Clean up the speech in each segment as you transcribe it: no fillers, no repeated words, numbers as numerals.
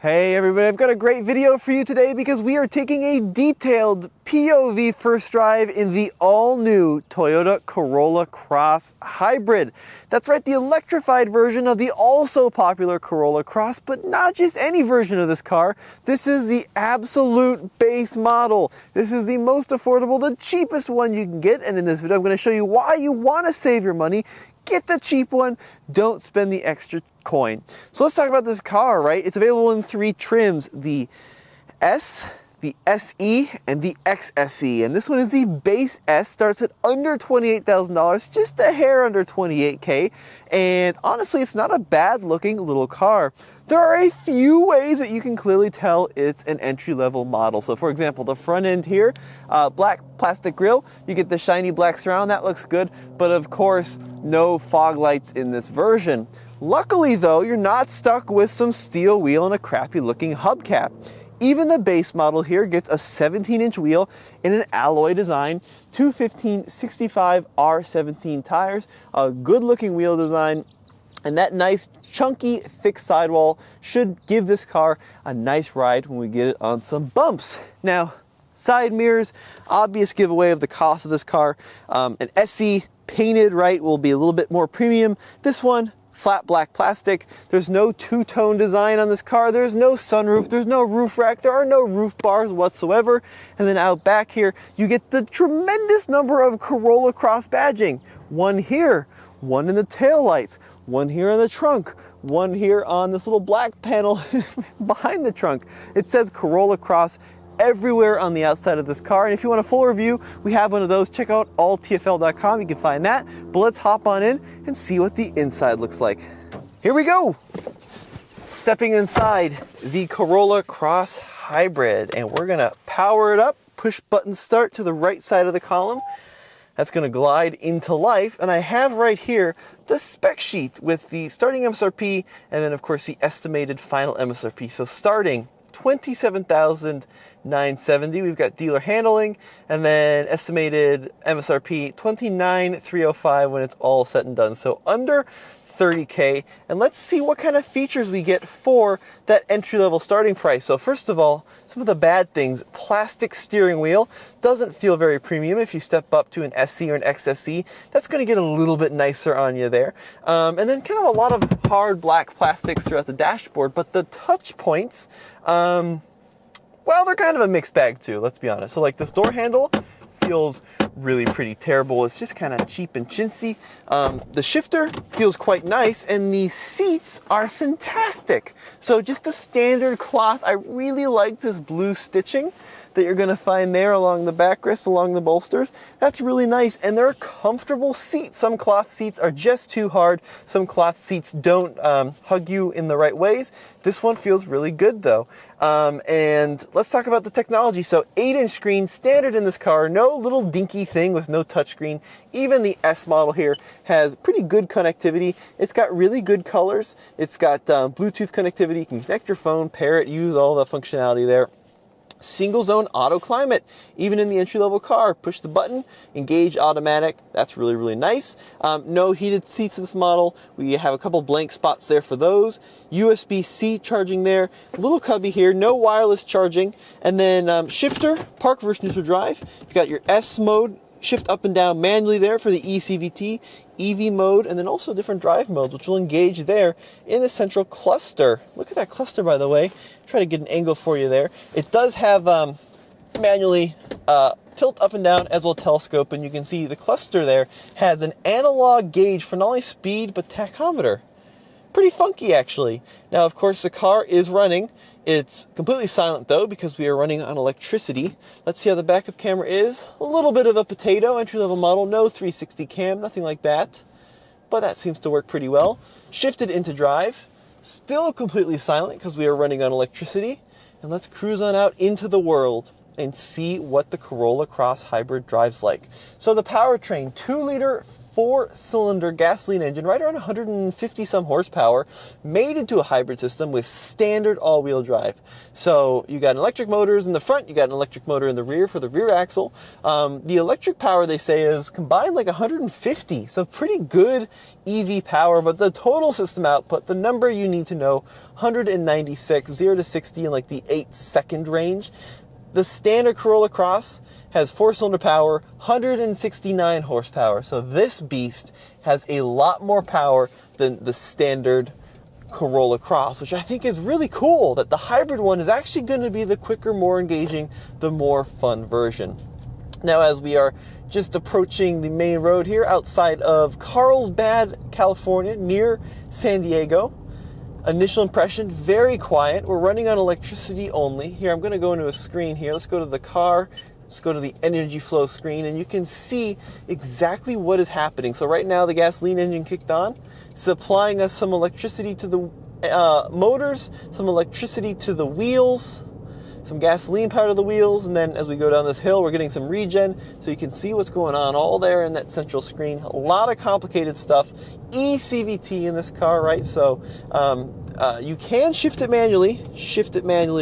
Hey everybody, I've got a great video for you today because we are taking a detailed POV first drive in the all-new Toyota Corolla Cross Hybrid. That's right, the electrified version of the also popular Corolla Cross, but not just any version of this car. This is the absolute base model. This is the most affordable, the cheapest one you can get, and in this video I'm going to show you why you want to save your money. Get the cheap one, don't spend the extra coin. So let's talk about this car, right? It's available in three trims, the S, the SE, and the XSE. And this one is the base S, starts at under $28,000, just a hair under $28K. And honestly, it's not a bad looking little car. There are a few ways that you can clearly tell it's an entry-level model. So for example, the front end here, black plastic grille, you get the shiny black surround, that looks good, but of course, no fog lights in this version. Luckily though, you're not stuck with some steel wheel and a crappy looking hubcap. Even the base model here gets a 17-inch wheel in an alloy design, 215/65 R17 tires, a good looking wheel design, and that nice chunky thick sidewall should give this car a nice ride when we get it on some bumps. Now, side mirrors, obvious giveaway of the cost of this car. An SE painted right will be a little bit more premium. This one, flat black plastic. There's no two-tone design on this car. There's no sunroof. There's no roof rack. There are no roof bars whatsoever. And then out back here, you get the tremendous number of Corolla Cross badging. One here, one in the taillights, one here in the trunk, one here on this little black panel behind the trunk. It says Corolla Cross everywhere on the outside of this car. And if you want a full review, we have one of those. Check out alltfl.com. You can find that. But let's hop on in and see what the inside looks like. Here we go. Stepping inside the Corolla Cross Hybrid, and we're gonna power it up, push button start to the right side of the column. That's going to glide into life, and I have right here the spec sheet with the starting MSRP and then of course the estimated final MSRP. So starting $27,970, we've got dealer handling, and then estimated MSRP $29,305 when it's all said and done. So under $30K, and let's see what kind of features we get for that entry-level starting price. So first of all, some of the bad things: plastic steering wheel doesn't feel very premium. If you step up to an SC or an XSE, that's going to get a little bit nicer on you there. And then kind of a lot of hard black plastics throughout the dashboard, but the touch points, well, they're kind of a mixed bag too, let's be honest. So like this door handle feels really pretty terrible. It's just kind of cheap and chintzy. The shifter feels quite nice, and the seats are fantastic. So just the standard cloth. I really like this blue stitching that you're going to find there along the backrest, along the bolsters. That's really nice, and they're comfortable seats. Some cloth seats are just too hard. Some cloth seats don't hug you in the right ways. This one feels really good though. And let's talk about the technology. So 8-inch screen, standard in this car, no little dinky thing with no touchscreen. Even the S model here has pretty good connectivity. It's got really good colors. It's got Bluetooth connectivity. You can connect your phone, pair it, use all the functionality there. Single zone auto climate, even in the entry-level car. Push the button, engage automatic. That's really, really nice. No heated seats in this model. We have a couple blank spots there for those. USB-C charging there. Little cubby here, no wireless charging. And then shifter, park versus neutral drive. You got your S mode, shift up and down manually there for the eCVT, EV mode, and then also different drive modes, which will engage there in the central cluster. Look at that cluster, by the way. Try to get an angle for you there. It does have manually tilt up and down as well telescope, and you can see the cluster there has an analog gauge for not only speed but tachometer. Pretty funky, actually. Now, of course, the car is running. It's completely silent, though, because we are running on electricity. Let's see how the backup camera is. A little bit of a potato, entry-level model. No 360 cam, nothing like that. But that seems to work pretty well. Shifted into drive. Still completely silent because we are running on electricity. And let's cruise on out into the world and see what the Corolla Cross Hybrid drives like. So the powertrain, 2-liter 4-cylinder gasoline engine, right around 150 some horsepower, made into a hybrid system with standard all-wheel drive. So you got electric motors in the front, you got an electric motor in the rear for the rear axle. The electric power, they say, is combined like 150, so pretty good EV power, but the total system output, the number you need to know, 196, 0 to 60 in like the 8-second range. The standard Corolla Cross has 4-cylinder power, 169 horsepower. So this beast has a lot more power than the standard Corolla Cross, which I think is really cool, that the hybrid one is actually going to be the quicker, more engaging, the more fun version. Now, as we are just approaching the main road here outside of Carlsbad, California, near San Diego, initial impression, very quiet. We're running on electricity only. Here, I'm going to go into a screen here. Let's go to the car. Let's go to the energy flow screen, and you can see exactly what is happening. So right now, the gasoline engine kicked on, supplying us some electricity to the motors, some electricity to the wheels, some gasoline power to the wheels, and then as we go down this hill, we're getting some regen, so you can see what's going on all there in that central screen. A lot of complicated stuff. eCVT in this car, right? So you can shift it manually,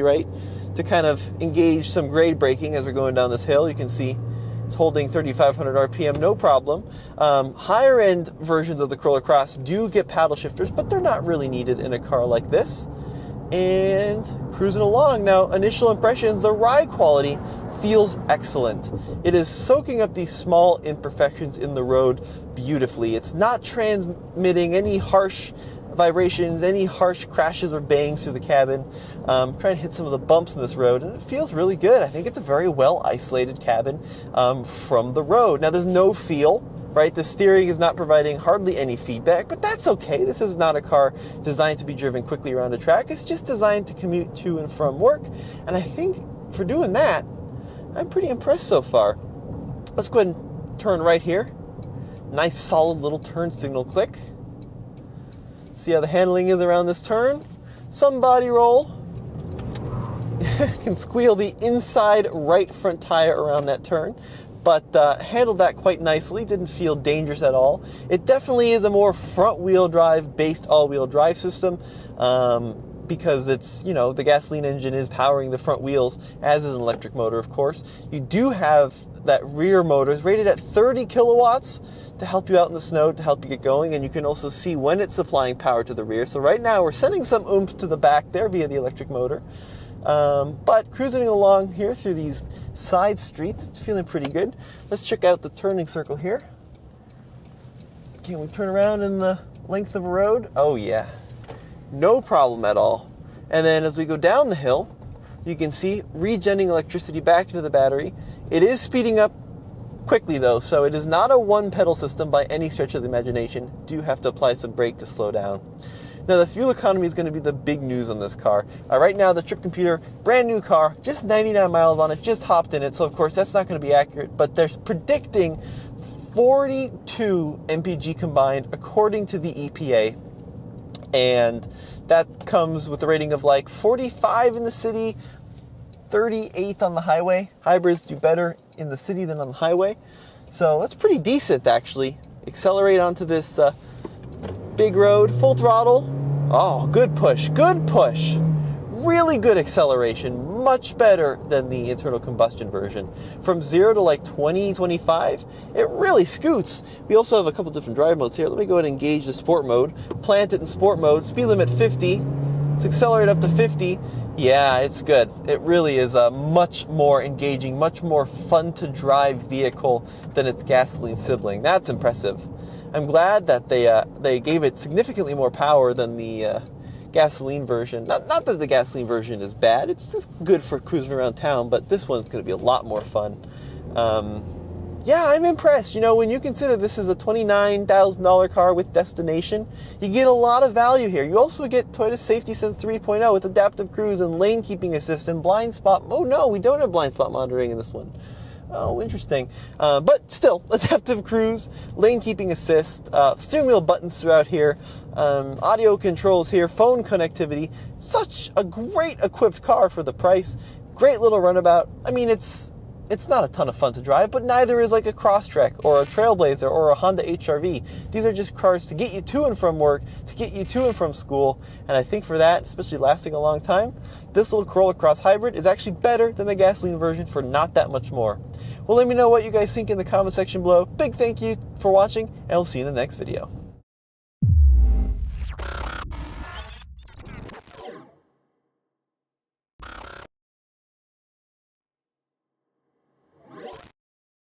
right, to kind of engage some grade braking as we're going down this hill. You can see it's holding 3,500 RPM, no problem. Higher end versions of the Corolla Cross do get paddle shifters, but they're not really needed in a car like this. And cruising along. Now, initial impressions, the ride quality feels excellent. It is soaking up these small imperfections in the road beautifully. It's not transmitting any harsh vibrations, any harsh crashes or bangs through the cabin. Trying to hit some of the bumps in this road, and it feels really good. I think it's a very well isolated cabin from the road. Now, there's no feel. Right, the steering is not providing hardly any feedback, but that's okay. This is not a car designed to be driven quickly around a track. It's just designed to commute to and from work, and I think for doing that, I'm pretty impressed so far. Let's go ahead and turn right here. Nice solid little turn signal click. See how the handling is around this turn. Some body roll. Can squeal the inside right front tire around that turn. But handled that quite nicely, didn't feel dangerous at all. It definitely is a more front-wheel drive based all-wheel drive system because it's, you know, the gasoline engine is powering the front wheels, as is an electric motor, of course. You do have that rear motor, it's rated at 30 kilowatts to help you out in the snow, to help you get going, and you can also see when it's supplying power to the rear. So right now we're sending some oomph to the back there via the electric motor. But cruising along here through these side streets, it's feeling pretty good. Let's check out the turning circle here. Can we turn around in the length of a road? Oh yeah, no problem at all. And then as we go down the hill, you can see regenerating electricity back into the battery. It is speeding up quickly though, so it is not a one-pedal system by any stretch of the imagination. You do have to apply some brake to slow down. Now, the fuel economy is going to be the big news on this car. Right now, the trip computer, brand new car, just 99 miles on it, just hopped in it. So, of course, that's not going to be accurate. But they're predicting 42 mpg combined, according to the EPA. And that comes with a rating of like 45 in the city, 38 on the highway. Hybrids do better in the city than on the highway. So, that's pretty decent, actually. Accelerate onto this big road, full throttle. Oh, good push, really good acceleration, much better than the internal combustion version. From 0 to like 20, 25, it really scoots. We also have a couple different drive modes here. Let me go ahead and engage the sport mode, plant it in sport mode, speed limit 50, let's accelerate up to 50. Yeah, it's good. It really is a much more engaging, much more fun to drive vehicle than its gasoline sibling. That's impressive. I'm glad that they gave it significantly more power than the gasoline version. Not that the gasoline version is bad. It's just good for cruising around town, but this one's going to be a lot more fun. Yeah, I'm impressed. You know, when you consider this is a $29,000 car with destination, you get a lot of value here. You also get Toyota Safety Sense 3.0 with adaptive cruise and lane keeping assist and blind spot. Oh no, we don't have blind spot monitoring in this one. Oh, interesting. But still, adaptive cruise, lane keeping assist, steering wheel buttons throughout here, audio controls here, phone connectivity. Such a great equipped car for the price. Great little runabout. I mean, it's It's not a ton of fun to drive, but neither is like a Crosstrek or a Trailblazer or a Honda HR-V. These are just cars to get you to and from work, to get you to and from school, and I think for that, especially lasting a long time, this little Corolla Cross Hybrid is actually better than the gasoline version for not that much more. Well, let me know what you guys think in the comment section below. Big thank you for watching, and we'll see you in the next video.